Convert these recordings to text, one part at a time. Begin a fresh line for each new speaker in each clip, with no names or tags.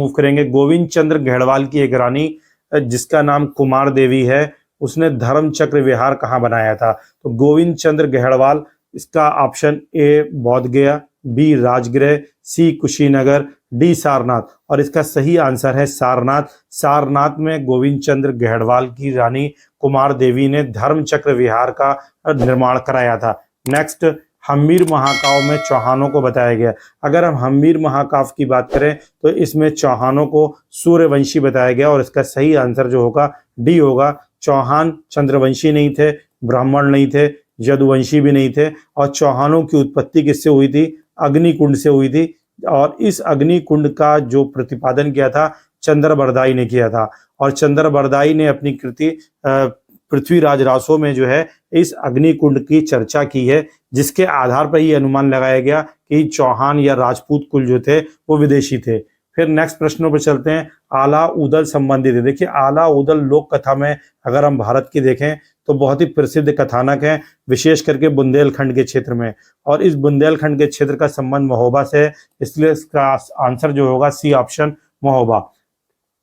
Move करेंगे। गोविंद चंद्र घेड़वाल की एक रानी जिसका नाम कुमार देवी है, उसने धर्म चक्र विहार कहाँ बनाया था? तो गोविंद चंद्र घेड़वाल, इसका ऑप्शन ए बोध गया, बी राजगृह, सी कुशीनगर, डी सारनाथ। और इसका सही आंसर है सारनाथ। सारनाथ में गोविंद चंद्र घेड़वाल की रानी कुमार देवी ने धर्म चक्र विहार का निर्माण कराया था। नेक्स्ट, हम्मीर महाकाव्य में चौहानों को बताया गया। अगर हम हम्मीर महाकाव्य की बात करें तो इसमें चौहानों को सूर्यवंशी बताया गया और इसका सही आंसर जो होगा डी होगा। चौहान चंद्रवंशी नहीं थे, ब्राह्मण नहीं थे, यदुवंशी भी नहीं थे, और चौहानों की उत्पत्ति किससे हुई थी? अग्निकुंड से हुई थी। और इस अग्निकुंड का जो प्रतिपादन किया था चंद्रबरदाई ने किया था। और चंद्रबरदाई ने अपनी कृति पृथ्वीराज रासो में जो है इस अग्निकुंड की चर्चा की है, जिसके आधार पर यह अनुमान लगाया गया कि चौहान या राजपूत कुल जो थे वो विदेशी थे। फिर नेक्स्ट प्रश्नों पर चलते हैं। आला उदल संबंधित है। देखिए, आला उदल लोक कथा में अगर हम भारत की देखें तो बहुत ही प्रसिद्ध कथानक है, विशेष करके बुंदेलखंड के क्षेत्र में। और इस बुंदेलखंड के क्षेत्र का संबंध महोबा से है, इसलिए इसका आंसर जो होगा C option Mahoba.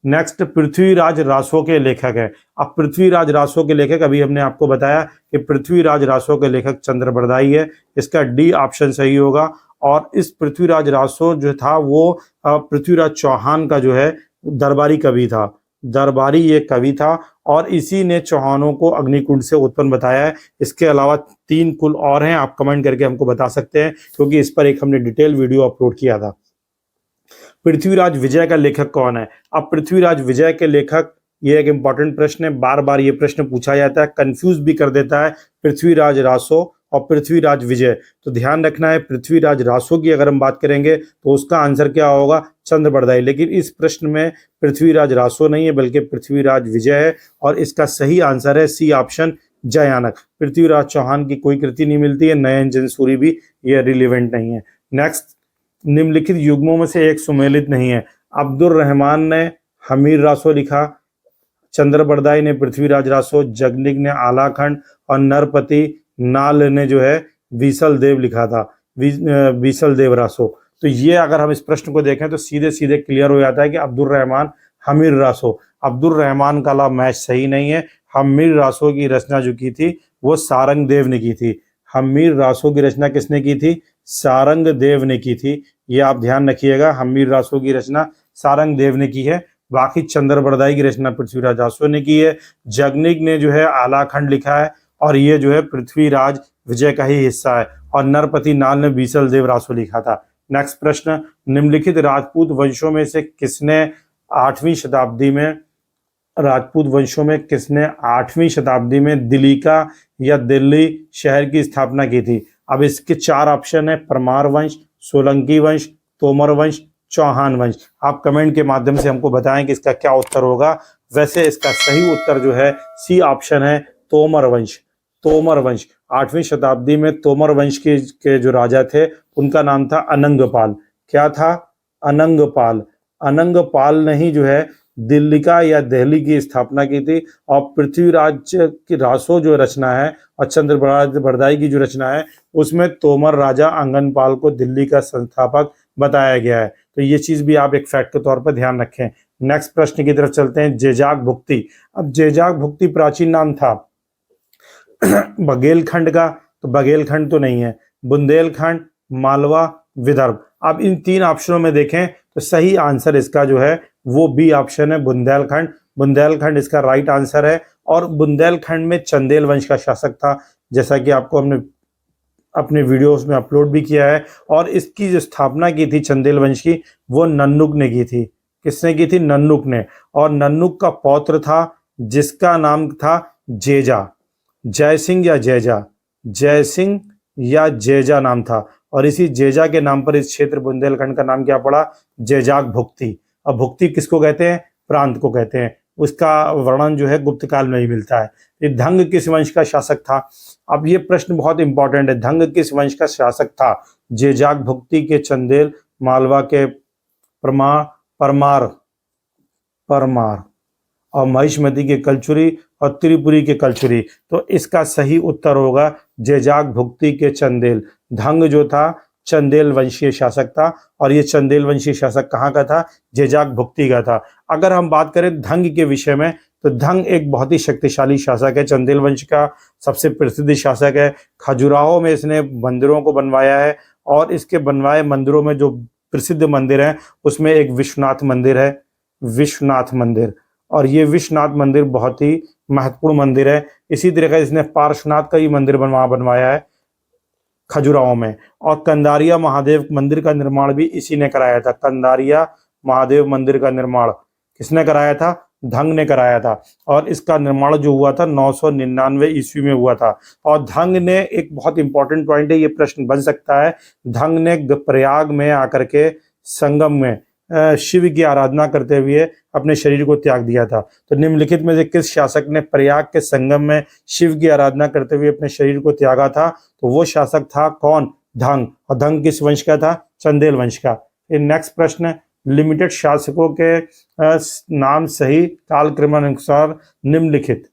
Next, Prithviraj Raso के लेखक है। अब पृथ्वीराज रासो के लेखक, अभी हमने आपको बताया कि पृथ्वीराज रासो के लेखक चंद्रबरदाई है, इसका डी ऑप्शन सही होगा। और इस पृथ्वीराज रासो जो था वो पृथ्वीराज चौहान का जो है दरबारी कवि था। दरबारी ये कवि था और इसी ने चौहानों को अग्निकुंड से उत्पन्न बताया है। इसके अलावा 3 कुल और हैं, आप कमेंट करके हमको बता सकते हैं, क्योंकि इस पर एक हमने डिटेल वीडियो अपलोड किया था। पृथ्वीराज विजय का लेखक कौन है? अब पृथ्वीराज विजय के लेखक, ये एक इंपॉर्टेंट प्रश्न है, बार बार ये प्रश्न पूछा जाता है, कंफ्यूज भी कर देता है पृथ्वीराज रासो और पृथ्वीराज विजय। तो ध्यान रखना है, पृथ्वीराज रासो की अगर हम बात करेंगे तो उसका आंसर क्या होगा? चंद्रबरदाई। लेकिन इस प्रश्न में पृथ्वीराज रासो नहीं है बल्कि पृथ्वीराज विजय है, और इसका सही आंसर है सी ऑप्शन जयानक। पृथ्वीराज चौहान की कोई कृति नहीं मिलती है, नयन जंसूरी भी ये रिलेवेंट नहीं है। नेक्स्ट, निम्नलिखित युग्मों में से एक सुमेलित नहीं है। अब्दुल रहमान ने हमीर रासो लिखा, चंद्रबरदाई ने पृथ्वीराज रासो, जगनिक ने आलाखंड, और नरपति नाल ने जो है बीसल देव लिखा था, बीसल देव रासो। तो ये अगर हम इस प्रश्न को देखें तो सीधे सीधे क्लियर हो जाता है कि अब्दुल रहमान हमीर रासो। अब्दुल रहमान का ला मैच सही नहीं है। हमीर रासो की रचना जो की थी वो सारंग देव ने की थी। हमीर रासो की रचना किसने की थी? सारंग देव ने की थी। ये आप ध्यान रखिएगा, हमीर रासो की रचना सारंग देव ने की है। बाकी चंद्रबरदाई की रचना पृथ्वीराज रासो ने की है। जगनिक ने जो है आलाखंड लिखा है और ये जो है पृथ्वीराज विजय का ही हिस्सा है। और नरपति नाल ने बीसल देव रासो लिखा था। नेक्स्ट प्रश्न, निम्नलिखित राजपूत वंशों में से किसने 8वीं शताब्दी में राजपूत वंशों में किसने 8वीं शताब्दी में दिल्लीका या दिल्ली शहर की स्थापना की थी? अब इसके 4 ऑप्शन है, परमार वंश, सोलंकी वंश, तोमर वंश, चौहान वंश। आप कमेंट के माध्यम से हमको बताएं कि इसका क्या उत्तर होगा। वैसे इसका सही उत्तर जो है सी ऑप्शन है, तोमर वंश। तोमर वंश 8वीं शताब्दी में तोमर वंश के जो राजा थे उनका नाम था अनंगपाल। क्या था? अनंगपाल। अनंगपाल ने ही जो है दिल्लिका या दिल्ली की स्थापना की थी। और पृथ्वीराज की रासो जो रचना है और चंद्रबरदाई की जो रचना है उसमें तोमर राजा अंगनपाल को दिल्ली का संस्थापक बताया गया है। तो ये चीज भी आप एक फैक्ट के तौर पर ध्यान रखें। नेक्स्ट प्रश्न की तरफ चलते हैं। जेजाक भुक्ति। अब जेजाक भुक्ति प्राचीन नाम था बघेलखंड का, तो बघेलखंड तो नहीं है, बुंदेलखंड, मालवा, विदर्भ। अब इन 3 ऑप्शनों में देखें तो सही आंसर इसका जो है वो बी ऑप्शन है, बुंदेलखंड। बुंदेलखंड इसका राइट आंसर है। और बुंदेलखंड में चंदेल वंश का शासक था, जैसा कि आपको हमने अपने वीडियोस में अपलोड भी किया है। और इसकी जो स्थापना की थी चंदेल वंश की, वो नन्नुक ने की थी। किसने की थी? नन्नुक ने। और नन्नुक का पौत्र था जिसका नाम था जेजा, जय सिंह या जैजा, जय सिंह या जैजा नाम था। और इसी जेजा के नाम पर इस क्षेत्र बुंदेलखंड का नाम क्या पड़ा? जेजाक भुक्ति। अब भुक्ति किसको कहते हैं? प्रांत को कहते हैं। उसका वर्णन जो है गुप्त काल में ही मिलता है। ये धंग किस वंश का शासक था? अब ये प्रश्न बहुत इंपॉर्टेंट है। धंग किस वंश का शासक था? जेजाक भुक्ति के चंदेल, मालवा के परमार और महिष्मती के कलचुरी और त्रिपुरी के कलचुरी। तो इसका सही उत्तर होगा जेजाक भुक्ति के चंदेल। धंग जो था चंदेल वंशीय शासक था। और ये चंदेल वंशीय शासक कहाँ का था? जेजाक भुक्ती का था। अगर हम बात करें धंग के विषय में, तो धंग एक बहुत ही शक्तिशाली शासक है, चंदेल वंश का सबसे प्रसिद्ध शासक है। खजुराहो में इसने मंदिरों को बनवाया है, और इसके बनवाए मंदिरों में जो प्रसिद्ध मंदिर हैं उसमें एक विश्वनाथ मंदिर है, विश्वनाथ मंदिर। और ये विश्वनाथ मंदिर बहुत ही महत्वपूर्ण मंदिर है। इसी तरीके इसने पार्श्वनाथ का ही मंदिर बनवाया है खजुराहो में। और कंदारिया महादेव मंदिर का निर्माण भी इसी ने कराया था। कंदारिया महादेव मंदिर का निर्माण किसने कराया था? धंग ने कराया था। और इसका निर्माण जो हुआ था 999 ईस्वी में हुआ था। और धंग ने, एक बहुत इंपॉर्टेंट पॉइंट है, ये प्रश्न बन सकता है, धंग ने प्रयाग में आकर के संगम में शिव की आराधना करते हुए अपने शरीर को त्याग दिया था। तो निम्नलिखित में से किस शासक ने प्रयाग के संगम में शिव की आराधना करते हुए अपने शरीर को त्यागा था? तो वो शासक था कौन? धंग। और धंग किस वंश का था? चंदेल वंश का। नेक्स्ट प्रश्न, लिमिटेड शासकों के नाम सही कालक्रमानुसार निम्नलिखित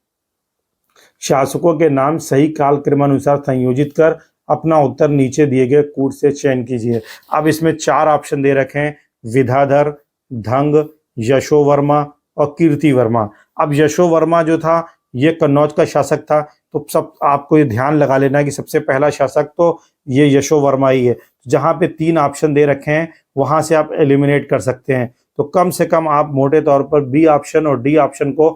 शासकों के नाम सही कालक्रमानुसार संयोजित कर अपना उत्तर नीचे दिए गए कूट से चयन कीजिए। अब इसमें 4 ऑप्शन दे रखे हैं, विधाधर, धंग, यशोवर्मा और कीर्तिवर्मा। अब यशोवर्मा जो था ये कन्नौज का शासक था, तो सब आपको ये ध्यान लगा लेना है कि सबसे पहला शासक तो ये यशोवर्मा ही है। जहाँ पे 3 ऑप्शन दे रखे हैं वहां से आप एलिमिनेट कर सकते हैं। तो कम से कम आप मोटे तौर पर बी ऑप्शन और डी ऑप्शन को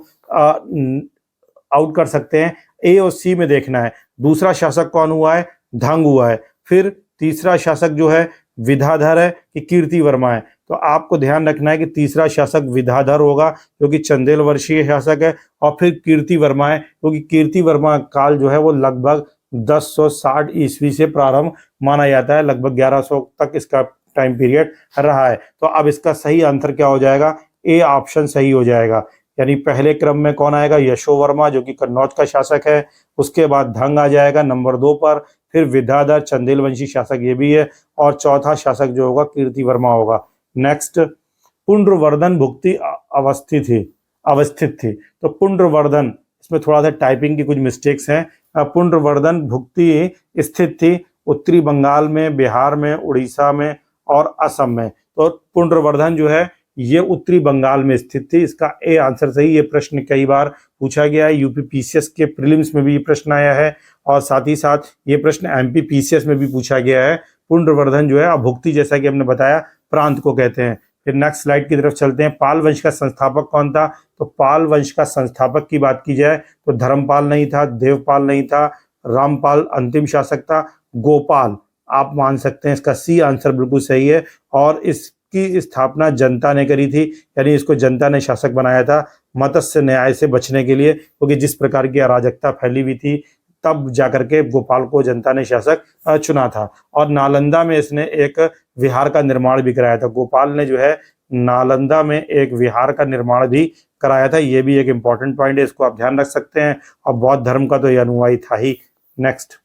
आउट कर सकते हैं। ए और सी में देखना है दूसरा शासक कौन हुआ है? धंग हुआ है। फिर तीसरा शासक जो है विधाधर है कि कीर्तिवर्मा है? तो आपको ध्यान रखना है कि तीसरा शासक विधाधर होगा जो कि चंदेल वर्षीय शासक है, और फिर कीर्तिवर्मा है क्योंकि कीर्तिवर्मा काल जो है वो लगभग 1060 ईस्वी से प्रारंभ माना जाता है, लगभग 1100 तक इसका टाइम पीरियड रहा है। तो अब इसका सही आंसर क्या हो जाएगा? ए ऑप्शन सही हो जाएगा। यानी पहले क्रम में कौन आएगा? यशोवर्मा जो कि कन्नौज का शासक है, उसके बाद धंग आ जाएगा नंबर 2 पर, फिर विद्याधर चंदेल वंशी शासक ये भी है, और चौथा शासक जो होगा कीर्तिवर्मा होगा। नेक्स्ट, पुंड्रवर्धन भुक्ति अवस्थित थी। तो पुंड्रवर्धन, इसमें थोड़ा सा टाइपिंग की कुछ मिस्टेक्स हैं। पुंड्रवर्धन भुक्ति स्थित थी उत्तरी बंगाल में, बिहार में, उड़ीसा में और असम में। तो पुंड्रवर्धन जो है ये उत्तरी बंगाल में स्थित थी। इसका ए आंसर सही। ये प्रश्न कई बार पूछा गया है, यूपी पीसीएस के प्रीलिम्स में भी ये प्रश्न आया है, और साथ ही साथ ये प्रश्न एमपी पीसीएस में भी पूछा गया है। पुंड्रवर्धन जो है अभुक्ति, जैसा कि हमने बताया, प्रांत को कहते हैं। फिर नेक्स्ट स्लाइड की तरफ चलते हैं। पाल वंश का संस्थापक कौन था? तो पाल वंश का संस्थापक की बात की जाए तो धर्मपाल नहीं था, देवपाल नहीं था, रामपाल अंतिम शासक था, गोपाल आप मान सकते हैं। इसका सी आंसर बिल्कुल सही है। और इसकी स्थापना जनता ने करी थी, यानी इसको जनता ने शासक बनाया था मत्स्य न्याय से बचने के लिए, क्योंकि जिस प्रकार की अराजकता फैली हुई थी तब जाकर के गोपाल को जनता ने शासक चुना था। और नालंदा में इसने एक विहार का निर्माण भी कराया था। गोपाल ने जो है नालंदा में एक विहार का निर्माण भी कराया था। ये भी एक इंपॉर्टेंट पॉइंट है, इसको आप ध्यान रख सकते हैं। और बौद्ध धर्म का तो ये अनुयायी था ही। नेक्स्ट,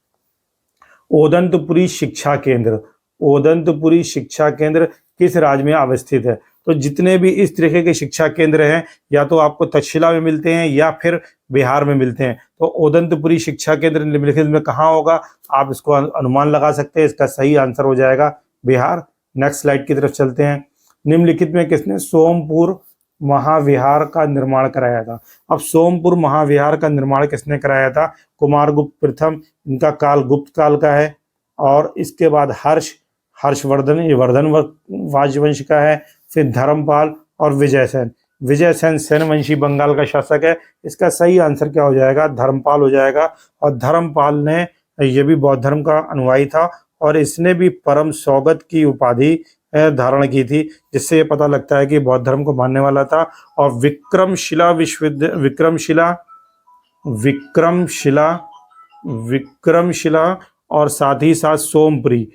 ओदंतपुरी शिक्षा केंद्र। ओदंतपुरी शिक्षा केंद्र किस राज्य में अवस्थित है? तो जितने भी इस तरीके के शिक्षा केंद्र हैं या तो आपको तक्षशिला में मिलते हैं या फिर बिहार में मिलते हैं। तो ओदंतपुरी शिक्षा केंद्र निम्नलिखित में कहाँ होगा? आप इसको अनुमान लगा सकते हैं। इसका सही आंसर हो जाएगा बिहार। नेक्स्ट स्लाइड की तरफ चलते हैं। निम्नलिखित में किसने सोमपुर महाविहार का निर्माण कराया था? अब सोमपुर महाविहार का निर्माण किसने कराया था? कुमारगुप्त प्रथम, इनका काल गुप्त काल का है। और इसके बाद हर्षवर्धन, ये वर्धन राजवंश का है। फिर धर्मपाल और विजयसेन। विजयसेन सेनवंशी बंगाल का शासक है। इसका सही आंसर क्या हो जाएगा? धर्मपाल हो जाएगा। और धर्मपाल ने, ये भी बौद्ध धर्म का अनुयायी था, और इसने भी परम सौगत की उपाधि धारण की थी, जिससे ये पता लगता है कि बौद्ध धर्म को मानने वाला था। और विक्रमशिला और साथ ही साथ सोमपुरी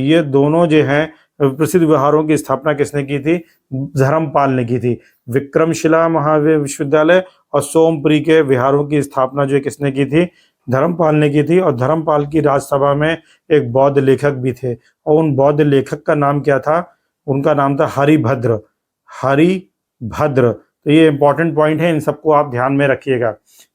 ये दोनों जो हैं प्रसिद्ध विहारों की स्थापना किसने की थी? धर्मपाल ने की थी। विक्रमशिला महाविश्वविद्यालय और सोमपुरी के विहारों की स्थापना जो किसने की थी? धर्मपाल ने की थी। और धर्मपाल की राजसभा में एक बौद्ध लेखक भी थे, और उन बौद्ध लेखक का नाम क्या था? उनका नाम था हरिभद्र। तो ये इंपॉर्टेंट पॉइंट है, इन सबको आप ध्यान में रखिएगा।